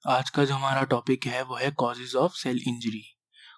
आज का जो हमारा टॉपिक है वो है कॉजेज ऑफ सेल इंजरी।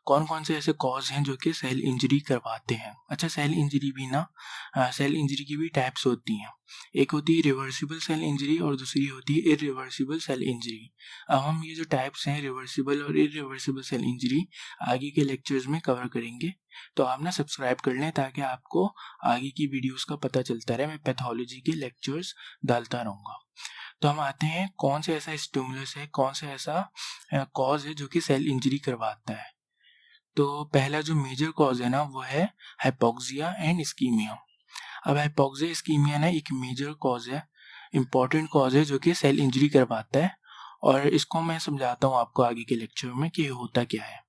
कौन कौन से ऐसे कॉज हैं जो कि सेल इंजरी करवाते हैं। अच्छा, सेल इंजरी भी ना सेल इंजरी की भी टाइप्स होती हैं। एक होती है रिवर्सिबल सेल इंजरी और दूसरी होती है इरिवर्सिबल सेल इंजरी। अब हम ये जो टाइप्स हैं रिवर्सिबल और इरिवर्सिबल सेल इंजरी आगे के लेक्चर्स में कवर करेंगे। तो आप ना सब्सक्राइब कर लें ताकि आपको आगे की वीडियोस का पता चलता रहे। मैं पैथोलॉजी के लेक्चर्स डालता रहूँगा। तो हम आते हैं कौन से ऐसा स्टिमुलस है, कौन सा ऐसा कॉज है जो कि सेल इंजरी करवाता है। तो पहला जो मेजर कॉज है ना वो है हाइपोक्सिया एंड इस्कीमिया। अब हाइपोक्सिया इस्कीमिया ना एक मेजर कॉज है, इम्पॉर्टेंट कॉज है जो कि सेल इंजरी करवाता है। और इसको मैं समझाता हूँ आपको आगे के लेक्चर में कि होता क्या है।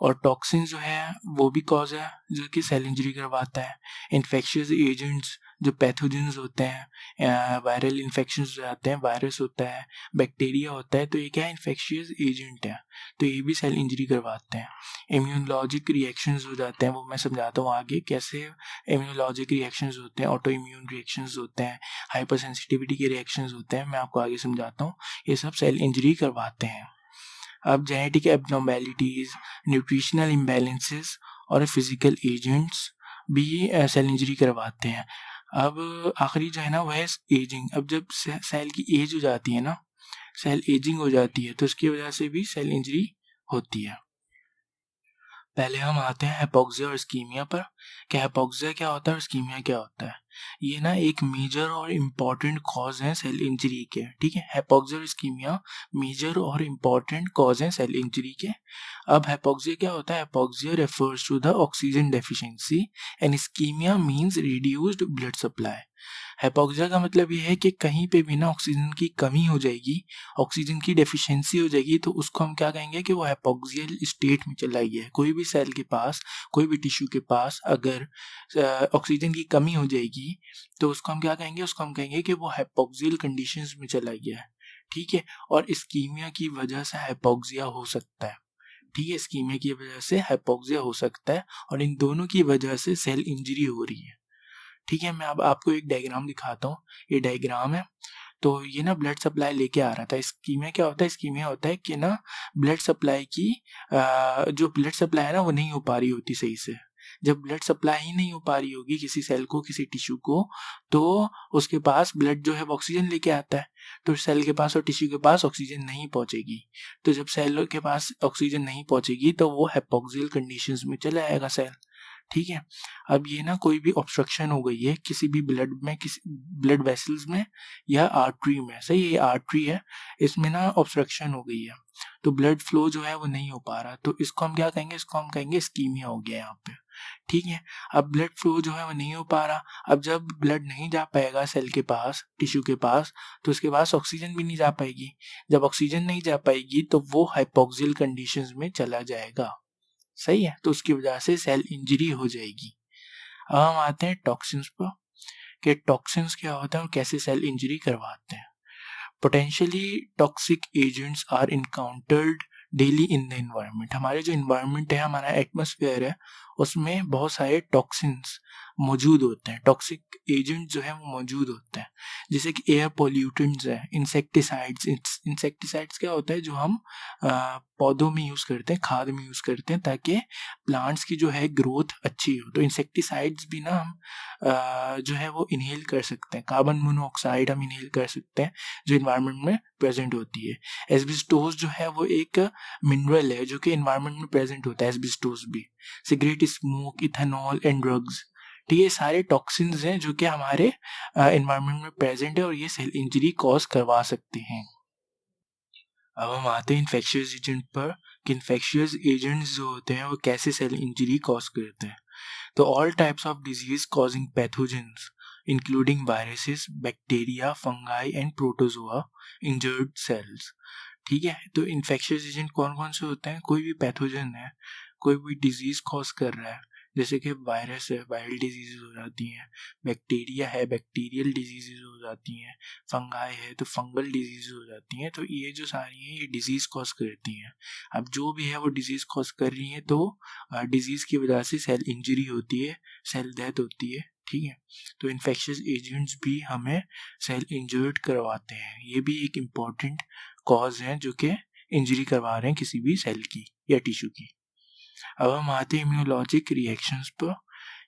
और टॉक्सिन जो है वो भी कॉज है जो कि सेल इंजरी करवाता है। इन्फेक्शियस एजेंट्स जो पैथोजेंस होते हैं, वायरल इन्फेक्शन हो जाते हैं, वायरस होता है, बैक्टीरिया होता है, तो ये क्या है, इन्फेक्शियस एजेंट है, तो ये भी सेल इंजरी करवाते हैं। इम्यूनोलॉजिक रिएक्शंस हो जाते हैं, वो मैं समझाता हूँ आगे कैसे इम्यूनोलॉजिक रिएक्शंस होते हैं, ऑटो इम्यून रिएक्शंस होते हैं, हाइपर सेंसिटिविटी के रिएक्शंस होते हैं, मैं आपको आगे समझाता हूँ। ये सब सेल इंजरी करवाते हैं। अब जेनेटिक एबनॉर्मेलिटीज़, न्यूट्रिशनल इम्बैलेंसेस और फिजिकल एजेंट्स भी सेल इंजरी करवाते हैं। अब आखिरी जो है ना वो है एजिंग। अब जब सेल की एज हो जाती है ना, सेल एजिंग हो जाती है, तो उसकी वजह से भी सेल इंजरी होती है। पहले हम आते हैं हाइपोक्सिया और इस्कीमिया पर कि हाइपोक्सिया क्या होता है और इस्कीमिया क्या होता है। ये ना एक मेजर और इम्पॉर्टेंट कॉज है सेल इंजरी के। ठीक है, हाइपोक्सिया और इस्कीमिया मेजर और इम्पॉर्टेंट कॉज हैं सेल इंजरी के। अब हाइपोक्सिया क्या होता है? Hypoxia refers to the oxygen deficiency and ischaemia means reduced blood supply. Hypoxia का मतलब ये है कि कहीं पे भी ना ऑक्सीजन की कमी हो जाएगी, ऑक्सीजन की डेफिशिएंसी हो जाएगी, तो उसको हम क्या कहेंगे कि वो हाइपोक्सियल स्टेट में चला गया है। कोई भी सेल के पास, कोई भी टिश्यू के पास अगर ऑक्सीजन की कमी हो जाएगी तो उसको हम क्या कहेंगे? उसको हम कहेंगे कि वो हाइपोक्सियल कंडीशंस में चला गया है। ठीक है, और इस्कीमिया की वजह से हाइपोक्सिया हो सकता है। ठीक है, इस्कीमिया की वजह से हाइपोक्सिया हो सकता है और इन दोनों की वजह से सेल इंजरी हो रही है। ठीक है, मैं अब आपको एक डायग्राम दिखाता हूँ। ये डायग्राम है, तो ये ना ब्लड सप्लाई लेके आ रहा था। स्कीमिया क्या होता है? स्कीमिया होता है कि ना ब्लड सप्लाई की जो ब्लड सप्लाई है ना वो नहीं हो पा रही होती सही से। जब ब्लड सप्लाई ही नहीं हो पा रही होगी किसी सेल को, किसी टिश्यू को, तो उसके पास ब्लड जो है वो ऑक्सीजन लेके आता है, तो सेल के पास और टिश्यू के पास ऑक्सीजन नहीं पहुंचेगी। तो जब सेल के पास ऑक्सीजन नहीं पहुंचेगी तो वो हाइपोक्सियल कंडीशंस में चला आएगा सेल। ठीक है, अब ये ना कोई भी ऑब्स्ट्रक्शन हो गई है किसी भी ब्लड में, किसी ब्लड वेसल्स में या आर्टरी में, सही है, ये आर्टरी है, इसमें ना ऑब्स्ट्रक्शन हो गई है, तो ब्लड फ्लो जो है वो नहीं हो पा रहा, तो इसको हम क्या कहेंगे? इसको हम कहेंगे इस्कीमिया हो गया यहाँ पे। ठीक है, अब ब्लड फ्लो जो है वो नहीं हो पा रहा। अब जब ब्लड नहीं जा पाएगा सेल के पास, टिश्यू के पास, तो उसके पास ऑक्सीजन भी नहीं जा पाएगी। जब ऑक्सीजन नहीं जा पाएगी तो वो हाइपोक्सियल कंडीशंस में चला जाएगा। सही है, तो उसकी वजह से सेल इंजरी हो जाएगी। अब हम आते हैं टॉक्सिन्स पर कि टॉक्सिन्स क्या होता है और कैसे सेल इंजरी करवाते हैं। Potentially toxic agents are encountered daily in the environment. हमारे जो इन्वायरमेंट है, हमारा एटमोसफेयर है, उसमें बहुत सारे टॉक्सिन्स मौजूद होते हैं, टॉक्सिक एजेंट जो है वो मौजूद होते हैं, जैसे कि एयर पोल्यूटेंट्स है, इंसेक्टिसाइड्स। इंसेक्टिसाइड्स क्या होता है? जो हम पौधों में यूज़ करते हैं, खाद में यूज़ करते हैं ताकि प्लांट्स की जो है ग्रोथ अच्छी हो। तो इंसेक्टिसाइड्स भी ना हम जो है वो इनहेल कर सकते हैं। कार्बन मोनोऑक्साइड हम इनहेल कर सकते हैं जो इन्वायरमेंट में प्रेजेंट होती है। एस्बेस्टोस जो है वो एक मिनरल है जो कि इन्वायरमेंट में प्रेजेंट होता है, एस्बेस्टोस भी। Cigarette smoke, ethanol and drugs, ठीक है, सारे टॉक्सिन्स हैं जो कि हमारे इन्वायरमेंट में प्रेजेंट है और ये सेल इंजरी कॉज करवा सकते हैं। अब हम आते हैं इन्फेक्शियस एजेंट पर कि इन्फेक्शियस एजेंट्स जो होते हैं वो कैसे सेल इंजरी कॉज करते हैं। तो all types of disease causing pathogens including viruses, bacteria, fungi and protozoa injured cells. ठीक है, तो इन्फेक्शियस एजेंट कौन कौन से होते हैं? कोई भी पैथोजन है, कोई भी डिजीज कॉज कर रहा है, जैसे कि वायरस है, वायरल डिजीजेज हो जाती हैं, बैक्टीरिया है, बैक्टीरियल डिजीजेज हो जाती हैं, फंगाई है तो फंगल डिजीज हो जाती हैं। तो ये जो सारी हैं ये डिजीज कॉज करती हैं। अब जो भी है वो डिजीज कॉज कर रही हैं, तो डिजीज की वजह से सेल इंजरी होती है, सेल डेथ होती है। ठीक है। तो इन्फेक्शियस एजेंट्स भी हमें सेल इंजर्ड करवाते हैं, ये भी एक इम्पॉर्टेंट कॉज है जो कि इंजरी करवा रहे हैं किसी भी सेल की या टिश्यू की। अब हम आते हैं इम्यूनोलॉजिक रिएक्शंस पर।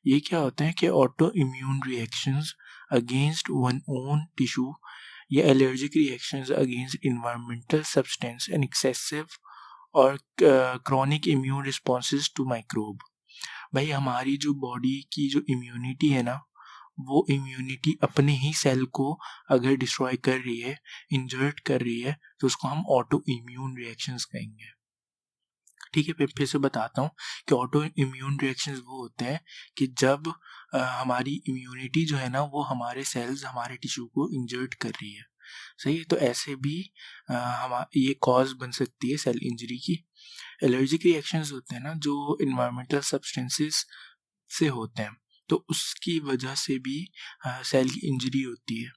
ये क्या होता है कि auto immune reactions against one own tissue या allergic reactions against environmental substance and excessive और chronic immune responses to microbe. भाई हमारी जो बॉडी की जो इम्यूनिटी है ना, वो इम्यूनिटी अपने ही सेल को अगर डिस्ट्रॉय कर रही है, इंजर्ट कर रही है, तो उसको हम ऑटो इम्यून रिएक्शंस कहेंगे। ठीक है, फिर से बताता हूँ कि ऑटो इम्यून रिएक्शंस वो होते हैं कि जब हमारी इम्यूनिटी जो है ना वो हमारे सेल्स, हमारे टिश्यू को इंजर्ट कर रही है। सही है, तो ऐसे भी हम ये कॉज बन सकती है सेल इंजरी की। एलर्जिक रिएक्शंस होते हैं ना जो इन्वायरमेंटल सब्सटेंसेस से होते हैं, तो उसकी वजह से भी सेल की इंजरी होती है।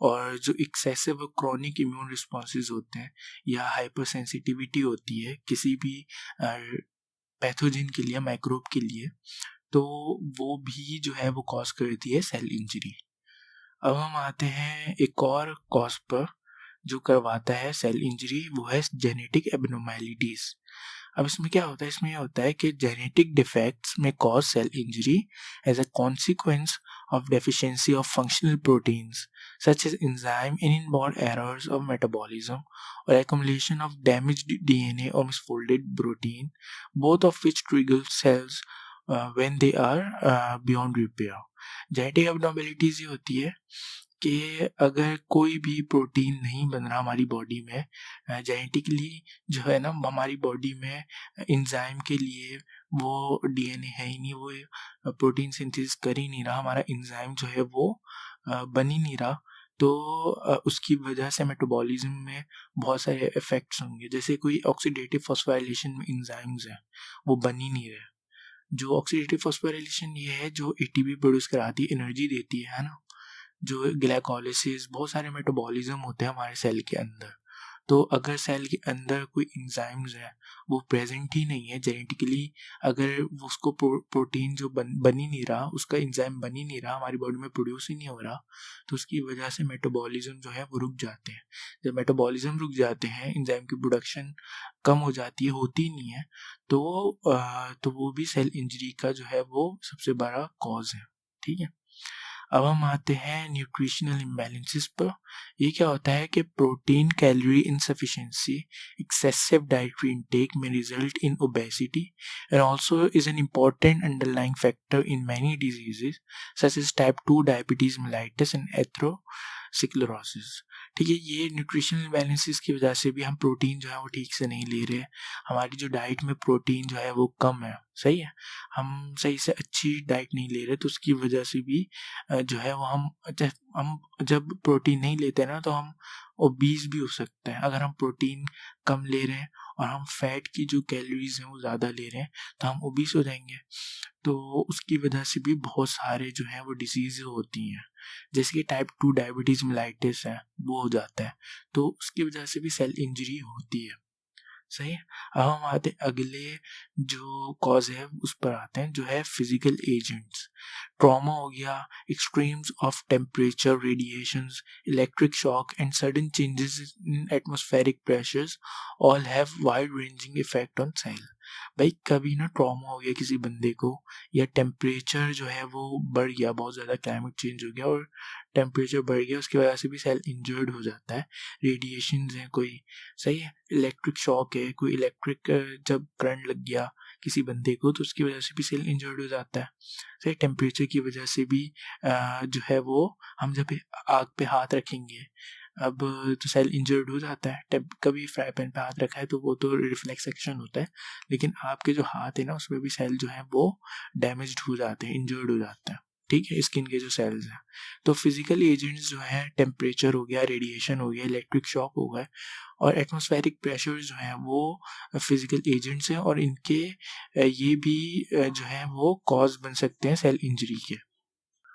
और जो एक्सेसिव और क्रॉनिक इम्यून रिस्पॉन्सेज होते हैं या हाइपर सेंसिटिविटी होती है किसी भी पैथोजन के लिए, माइक्रोब के लिए, तो वो भी जो है वो कॉज करती है सेल इंजरी। अब हम आते हैं एक और कॉज पर जो करवाता है सेल इंजरी, वो है जेनेटिक एबनॉर्मेलिटीज। अब इसमें क्या होता है, इसमें यह होता है कि जेनेटिक डिफेक्ट्स में cause cell injury as a consequence of deficiency of functional proteins such as enzyme and inborn errors of metabolism or accumulation of damaged DNA or misfolded protein, both of which trigger cells when they are beyond repair. Genetic abnormalities ये होती है कि अगर कोई भी protein नहीं बन रहा हमारी बॉडी में, जेनेटिकली जो है ना हमारी बॉडी में इंजाइम के लिए वो डीएनए है ही नहीं, वो प्रोटीन सिंथेसिस कर ही नहीं रहा, हमारा इंजाइम जो है वो बन ही नहीं रहा, तो उसकी वजह से मेटाबॉलिज्म में बहुत सारे इफेक्ट्स होंगे। जैसे कोई ऑक्सीडेटिव फॉस्फोराइलेशन में इंजाइम्स हैं वो बन ही नहीं रहे। जो ऑक्सीडेटिव फॉस्फोराइलेशन ये है जो एटीपी प्रोड्यूस कराती है, एनर्जी देती है ना। जो ग्लाइकोलिसिस, बहुत सारे मेटाबॉलिज्म होते हैं हमारे सेल के अंदर। तो अगर सेल के अंदर कोई इंजाइम्स है वो प्रेजेंट ही नहीं है जेनेटिकली, अगर उसको प्रोटीन जो बन ही नहीं रहा, उसका इंजाइम बन ही नहीं रहा, हमारी बॉडी में प्रोड्यूस ही नहीं हो रहा, तो उसकी वजह से मेटाबॉलिज्म जो है वो रुक जाते हैं। जब मेटाबॉलिज्म रुक जाते हैं, इंजाइम की प्रोडक्शन कम हो जाती है, होती ही नहीं है, तो वो भी सेल इंजरी का जो है वो सबसे बड़ा कॉज है। ठीक है, अब हम आते हैं न्यूट्रिशनल इम्बैलेंसेस पर। ये क्या होता है कि protein calorie insufficiency, excessive dietary intake में result in obesity and also is an important underlying factor in many diseases such as type 2 diabetes mellitus and atherosclerosis. ठीक है, ये न्यूट्रिशनल इम्बैलेंसेस की वजह से भी हम प्रोटीन जो है वो ठीक से नहीं ले रहे, हमारी जो डाइट में प्रोटीन जो है वो कम है। सही है, हम सही से अच्छी डाइट नहीं ले रहे, तो उसकी वजह से भी जो है वो हम जब प्रोटीन नहीं लेते ना तो हम ओबीस भी हो सकते हैं। अगर हम प्रोटीन कम ले रहे हैं और हम फैट की जो कैलोरीज हैं वो ज़्यादा ले रहे हैं तो हम ओबीस हो जाएंगे। तो उसकी वजह से भी बहुत सारे जो हैं वो डिजीज़ होती हैं, जैसे कि टाइप 2 डायबिटीज़ मेलाइटिस है वो हो जाता है, तो उसकी वजह से भी सेल इंजरी होती है। सही है, अब हम आते हैं अगले जो कॉज है उस पर आते हैं, जो है फिजिकल एजेंट्स। ट्रॉमा हो गया, extremes of temperature, radiations, electric shock and sudden changes in atmospheric pressures all have wide ranging effect on sale. भाई कभी ना ट्रॉमा हो गया किसी बंदे को, या टेम्परेचर जो है वो बढ़ गया, बहुत ज़्यादा क्लाइमेट चेंज हो गया और टेम्परेचर बढ़ गया, उसकी वजह से भी सेल इंजर्ड हो जाता है। रेडिएशंस हैं कोई, सही है, इलेक्ट्रिक शॉक है, कोई इलेक्ट्रिक जब करंट लग गया किसी बंदे को तो उसकी वजह से भी सेल इंजर्ड हो जाता है। सही, टेम्परेचर की वजह से भी जो है वो, हम जब आग पे हाथ रखेंगे अब तो सेल इंजर्ड हो जाता है। कभी फ्राई पैन पे हाथ रखा है तो वो तो रिफ्लेक्स एक्शन होता है, लेकिन आपके जो हाथ है ना उसमें भी सेल जो है वो डैमेज्ड हो जाते हैं, इंजर्ड हो जाते हैं। ठीक है, स्किन के जो सेल्स हैं। तो फिजिकल एजेंट्स जो है, टेम्परेचर हो गया, रेडिएशन हो गया, इलेक्ट्रिक शॉक हो गया और एटमॉस्फेरिक प्रेशर जो है वो फिजिकल एजेंट्स हैं, और इनके ये भी जो है वो कॉज बन सकते हैं सेल इंजरी के।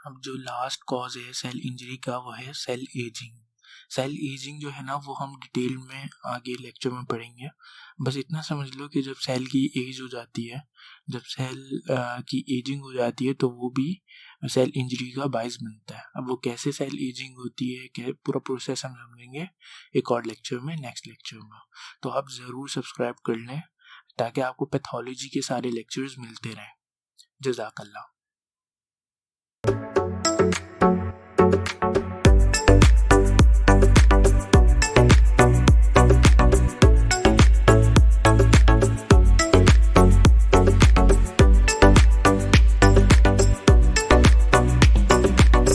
अब जो लास्ट कॉज है सेल इंजरी का वो है सेल एजिंग। सेल एजिंग जो है ना वो हम डिटेल में आगे लेक्चर में पढ़ेंगे। बस इतना समझ लो कि जब सेल की एज हो जाती है, जब सेल की एजिंग हो जाती है तो वो भी सेल इंजरी का बायस बनता है। अब वो कैसे सेल एजिंग होती है, क्या पूरा प्रोसेस हम समझेंगे एक और लेक्चर में, नेक्स्ट लेक्चर में। तो आप ज़रूर सब्सक्राइब कर लें ताकि आपको पैथोलॉजी के सारे लेक्चर्स मिलते रहें। जज़ाकल्लाह।